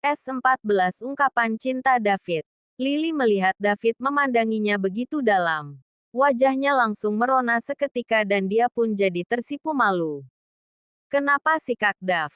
S14 Ungkapan Cinta David. Lily melihat David memandanginya begitu dalam. Wajahnya langsung merona seketika dan dia pun jadi tersipu malu. Kenapa sih Kak Dav?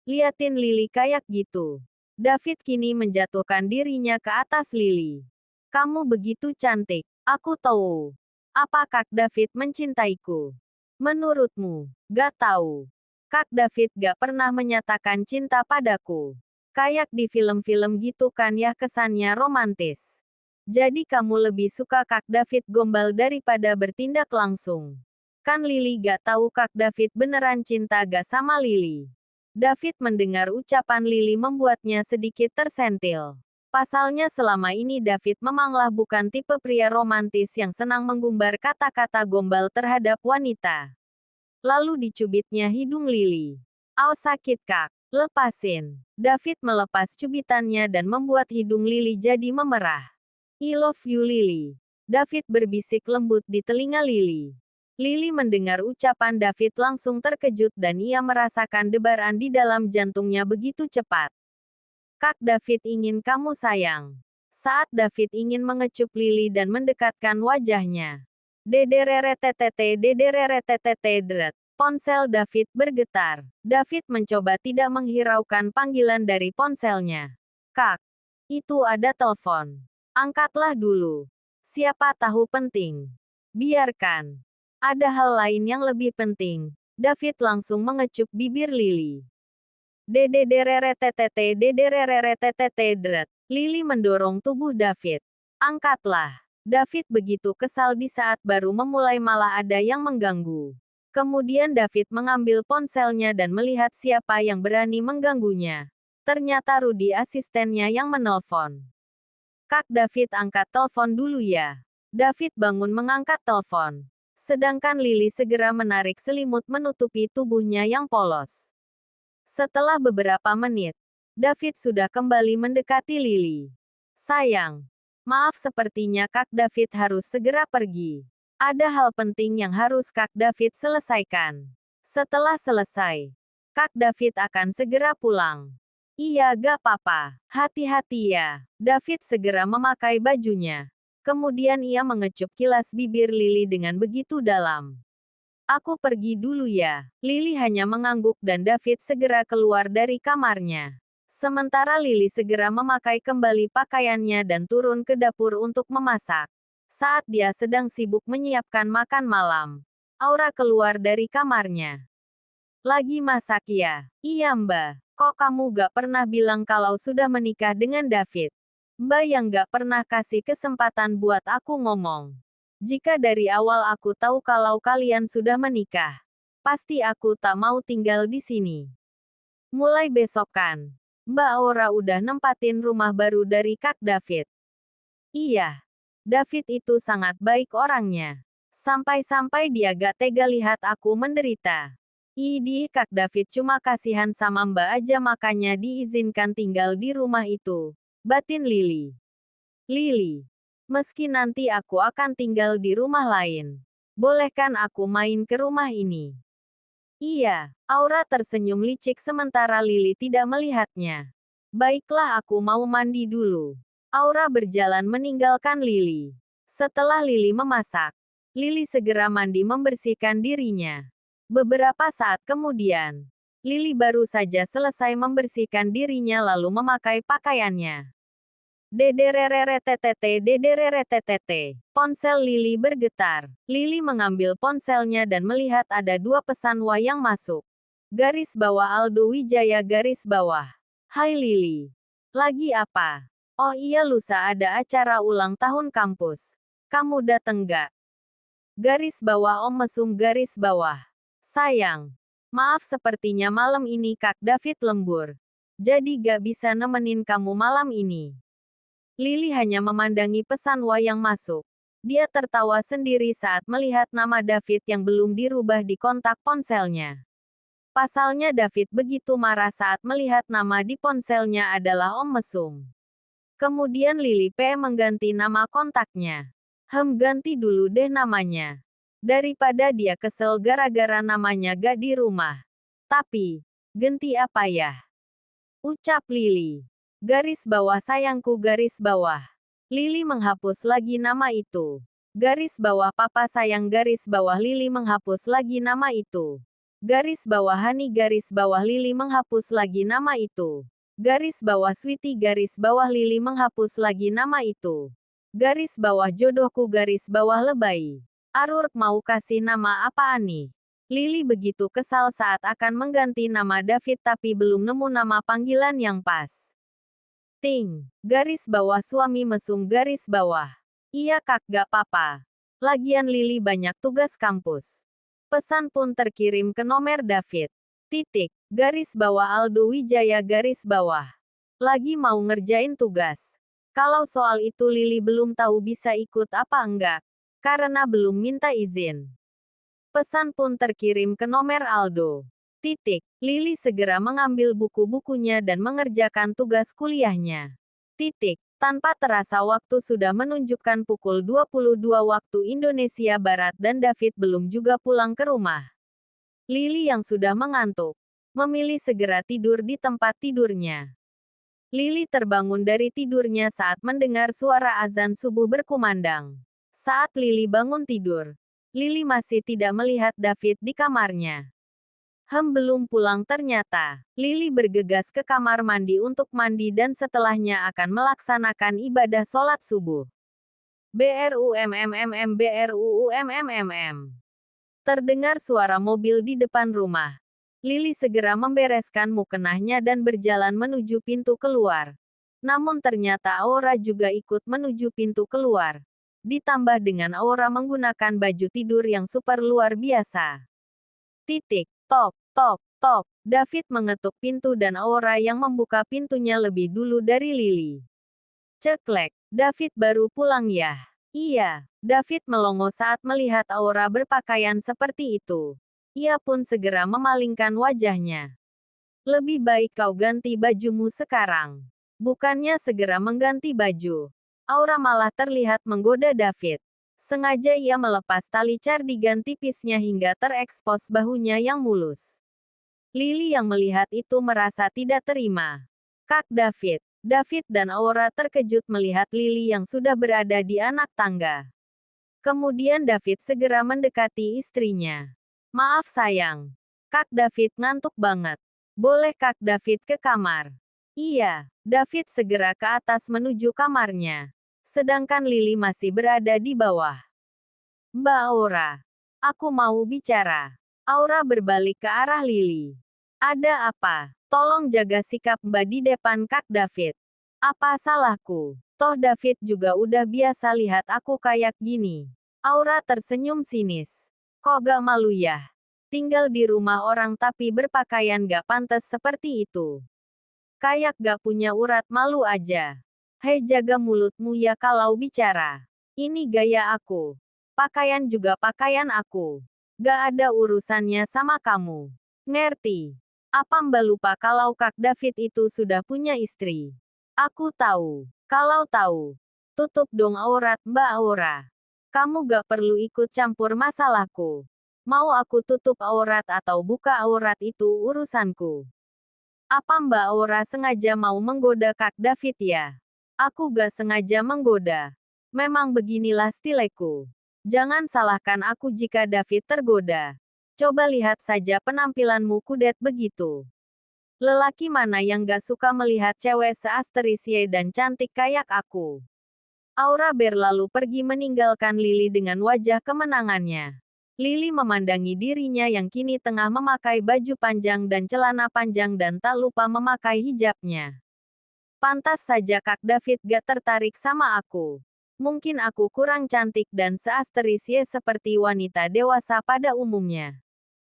Liatin Lily kayak gitu. David kini menjatuhkan dirinya ke atas Lily. Kamu begitu cantik. Aku tahu. Apa Kak David mencintaiku? Menurutmu? Gak tahu. Kak David gak pernah menyatakan cinta padaku. Kayak di film-film gitu kan ya, kesannya romantis. Jadi kamu lebih suka Kak David gombal daripada bertindak langsung. Kan Lily gak tahu Kak David beneran cinta gak sama Lily. David mendengar ucapan Lily membuatnya sedikit tersentil. Pasalnya selama ini David memanglah bukan tipe pria romantis yang senang menggumbar kata-kata gombal terhadap wanita. Lalu dicubitnya hidung Lily. Aw sakit Kak. Lepasin. David melepas cubitannya dan membuat hidung Lily jadi memerah. I love you Lily. David berbisik lembut di telinga Lily. Lily mendengar ucapan David langsung terkejut dan ia merasakan debaran di dalam jantungnya begitu cepat. Kak David ingin kamu sayang. Saat David ingin mengecup Lily dan mendekatkan wajahnya. Dedereretetete. Ponsel David bergetar. David mencoba tidak menghiraukan panggilan dari ponselnya. Kak, itu ada telepon. Angkatlah dulu. Siapa tahu penting. Biarkan. Ada hal lain yang lebih penting. David langsung mengecup bibir Lily. Dedereretetete. Lily mendorong tubuh David. Angkatlah. David begitu kesal di saat baru memulai malah ada yang mengganggu. Kemudian David mengambil ponselnya dan melihat siapa yang berani mengganggunya. Ternyata Rudy asistennya yang menelpon. Kak David angkat telepon dulu ya. David bangun mengangkat telepon. Sedangkan Lily segera menarik selimut menutupi tubuhnya yang polos. Setelah beberapa menit, David sudah kembali mendekati Lily. Sayang. Maaf sepertinya Kak David harus segera pergi. Ada hal penting yang harus Kak David selesaikan. Setelah selesai, Kak David akan segera pulang. Iya gak apa-apa. Hati-hati ya. David segera memakai bajunya. Kemudian ia mengecup kilas bibir Lily dengan begitu dalam. Aku pergi dulu ya. Lily hanya mengangguk dan David segera keluar dari kamarnya. Sementara Lily segera memakai kembali pakaiannya dan turun ke dapur untuk memasak. Saat dia sedang sibuk menyiapkan makan malam, Aura keluar dari kamarnya. Lagi masak ya? Iya Mbak. Kok kamu gak pernah bilang kalau sudah menikah dengan David? Mbak yang gak pernah kasih kesempatan buat aku ngomong. Jika dari awal aku tahu kalau kalian sudah menikah, pasti aku tak mau tinggal di sini. Mulai besok kan, Mbak Aura udah nempatin rumah baru dari Kak David. Iya. David itu sangat baik orangnya. Sampai-sampai dia gak tega lihat aku menderita. Idih Kak David cuma kasihan sama Mbak aja makanya diizinkan tinggal di rumah itu. Batin Lily. Lily. Meski nanti aku akan tinggal di rumah lain. Bolehkan aku main ke rumah ini? Iya. Aura tersenyum licik sementara Lily tidak melihatnya. Baiklah aku mau mandi dulu. Aura berjalan meninggalkan Lily. Setelah Lily memasak, Lily segera mandi membersihkan dirinya. Beberapa saat kemudian, Lily baru saja selesai membersihkan dirinya lalu memakai pakaiannya. Dedereretetete. Ponsel Lily bergetar. Lily mengambil ponselnya dan melihat ada 2 pesan yang masuk. Garis bawah Aldo Wijaya garis bawah. Hai Lily. Lagi apa? Oh iya lusa ada acara ulang tahun kampus. Kamu dateng gak? Garis bawah Om Mesum garis bawah. Sayang. Maaf sepertinya malam ini Kak David lembur. Jadi gak bisa nemenin kamu malam ini. Lily hanya memandangi pesan yang masuk. Dia tertawa sendiri saat melihat nama David yang belum dirubah di kontak ponselnya. Pasalnya David begitu marah saat melihat nama di ponselnya adalah Om Mesum. Kemudian Lily P mengganti nama kontaknya. Ganti dulu deh namanya. Daripada dia kesel gara-gara namanya gak di rumah. Tapi, ganti apa ya? Ucap Lily. Garis bawah sayangku garis bawah. Lily menghapus lagi nama itu. Garis bawah papa sayang garis bawah Lily menghapus lagi nama itu. Garis bawah Hani garis bawah Lily menghapus lagi nama itu. Garis bawah Sweetie garis bawah Lily menghapus lagi nama itu. Garis bawah jodohku garis bawah lebay. Arurk mau kasih nama apaan nih? Lily begitu kesal saat akan mengganti nama David tapi belum nemu nama panggilan yang pas. Ting. Garis bawah suami mesum garis bawah. Iya kak gak papa. Lagian Lily banyak tugas kampus. Pesan pun terkirim ke nomor David. Titik. Garis bawah Aldo Wijaya garis bawah. Lagi mau ngerjain tugas. Kalau soal itu Lily belum tahu bisa ikut apa enggak. Karena belum minta izin. Pesan pun terkirim ke nomor Aldo. Titik. Lily segera mengambil buku-bukunya dan mengerjakan tugas kuliahnya. Titik. Tanpa terasa waktu sudah menunjukkan pukul 22 waktu Indonesia Barat dan David belum juga pulang ke rumah. Lily yang sudah mengantuk, memilih segera tidur di tempat tidurnya. Lily terbangun dari tidurnya saat mendengar suara azan subuh berkumandang. Saat Lily bangun tidur, Lily masih tidak melihat David di kamarnya. Belum pulang ternyata. Lily bergegas ke kamar mandi untuk mandi dan setelahnya akan melaksanakan ibadah sholat subuh. BRUMMMM BRUUMMMM. Terdengar suara mobil di depan rumah. Lily segera membereskan mukenahnya dan berjalan menuju pintu keluar. Namun ternyata Aura juga ikut menuju pintu keluar. Ditambah dengan Aura menggunakan baju tidur yang super luar biasa. Titik. Tok, tok, tok. David mengetuk pintu dan Aura yang membuka pintunya lebih dulu dari Lily. Ceklek. David baru pulang ya? Iya. David melongo saat melihat Aura berpakaian seperti itu. Ia pun segera memalingkan wajahnya. Lebih baik kau ganti bajumu sekarang. Bukannya segera mengganti baju. Aura malah terlihat menggoda David. Sengaja ia melepas tali cardigan tipisnya hingga terekspos bahunya yang mulus. Lily yang melihat itu merasa tidak terima. Kak David. David dan Aura terkejut melihat Lily yang sudah berada di anak tangga. Kemudian David segera mendekati istrinya. Maaf sayang. Kak David ngantuk banget. Boleh Kak David ke kamar? Iya. David segera ke atas menuju kamarnya. Sedangkan Lily masih berada di bawah. Mbak Aura. Aku mau bicara. Aura berbalik ke arah Lily. Ada apa? Tolong jaga sikap Mbak di depan Kak David. Apa salahku? Toh David juga udah biasa lihat aku kayak gini. Aura tersenyum sinis. Kok gak malu ya? Tinggal di rumah orang tapi berpakaian gak pantas seperti itu. Kayak gak punya urat malu aja. Hei jaga mulutmu ya kalau bicara. Ini gaya aku. Pakaian juga pakaian aku. Gak ada urusannya sama kamu. Ngerti? Apa Mbak lupa kalau Kak David itu sudah punya istri? Aku tahu. Kalau tahu, tutup dong aurat Mbak Aura. Kamu gak perlu ikut campur masalahku. Mau aku tutup aurat atau buka aurat itu urusanku. Apa Mbak Aura sengaja mau menggoda Kak David ya? Aku gak sengaja menggoda. Memang beginilah stileku. Jangan salahkan aku jika David tergoda. Coba lihat saja penampilanmu kudet begitu. Lelaki mana yang gak suka melihat cewek seasterisye dan cantik kayak aku? Aura berlalu pergi meninggalkan Lily dengan wajah kemenangannya. Lily memandangi dirinya yang kini tengah memakai baju panjang dan celana panjang dan tak lupa memakai hijabnya. Pantas saja Kak David gak tertarik sama aku. Mungkin aku kurang cantik dan seasterisye seperti wanita dewasa pada umumnya.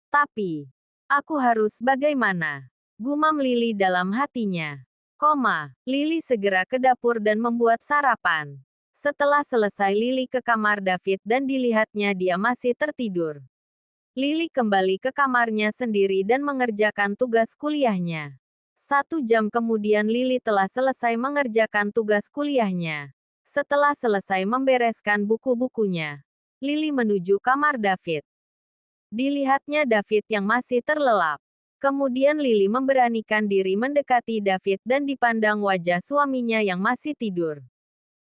Tapi, aku harus bagaimana? Gumam Lily dalam hatinya. Lily segera ke dapur dan membuat sarapan. Setelah selesai Lily ke kamar David dan dilihatnya dia masih tertidur. Lily kembali ke kamarnya sendiri dan mengerjakan tugas kuliahnya. 1 jam kemudian Lily telah selesai mengerjakan tugas kuliahnya. Setelah selesai membereskan buku-bukunya, Lily menuju kamar David. Dilihatnya David yang masih terlelap. Kemudian Lily memberanikan diri mendekati David dan dipandang wajah suaminya yang masih tidur.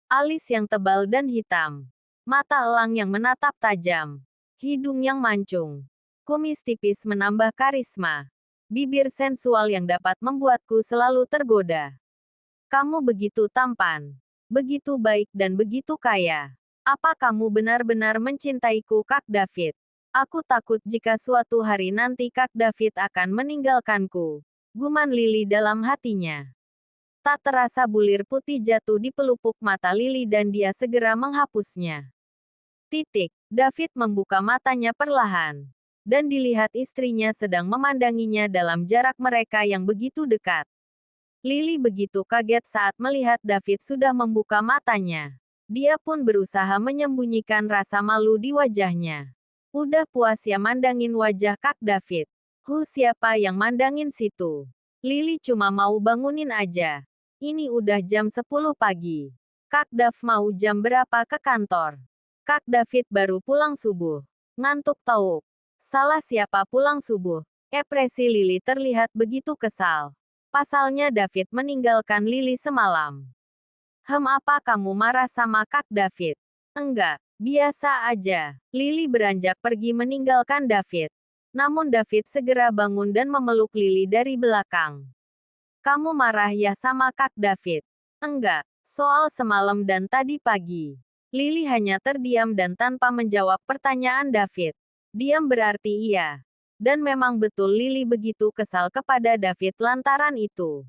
Alis yang tebal dan hitam. Mata elang yang menatap tajam. Hidung yang mancung. Kumis tipis menambah karisma. Bibir sensual yang dapat membuatku selalu tergoda. Kamu begitu tampan. Begitu baik dan begitu kaya. Apa kamu benar-benar mencintaiku, Kak David? Aku takut jika suatu hari nanti Kak David akan meninggalkanku. Guman Lily dalam hatinya. Tak terasa bulir putih jatuh di pelupuk mata Lily dan dia segera menghapusnya. David membuka matanya perlahan. Dan dilihat istrinya sedang memandanginya dalam jarak mereka yang begitu dekat. Lily begitu kaget saat melihat David sudah membuka matanya. Dia pun berusaha menyembunyikan rasa malu di wajahnya. Udah puas ya mandangin wajah Kak David. Siapa yang mandangin situ? Lily cuma mau bangunin aja. Ini udah jam 10 pagi. Kak Dav mau jam berapa ke kantor? Kak David baru pulang subuh. Ngantuk tahu. Salah siapa pulang subuh? Ekspresi Lily terlihat begitu kesal. Pasalnya David meninggalkan Lily semalam. Apa kamu marah sama Kak David? Enggak. Biasa aja. Lily beranjak pergi meninggalkan David. Namun David segera bangun dan memeluk Lily dari belakang. Kamu marah ya sama Kak David? Enggak. Soal semalam dan tadi pagi. Lily hanya terdiam dan tanpa menjawab pertanyaan David. Diam berarti iya. Dan memang betul Lily begitu kesal kepada David lantaran itu.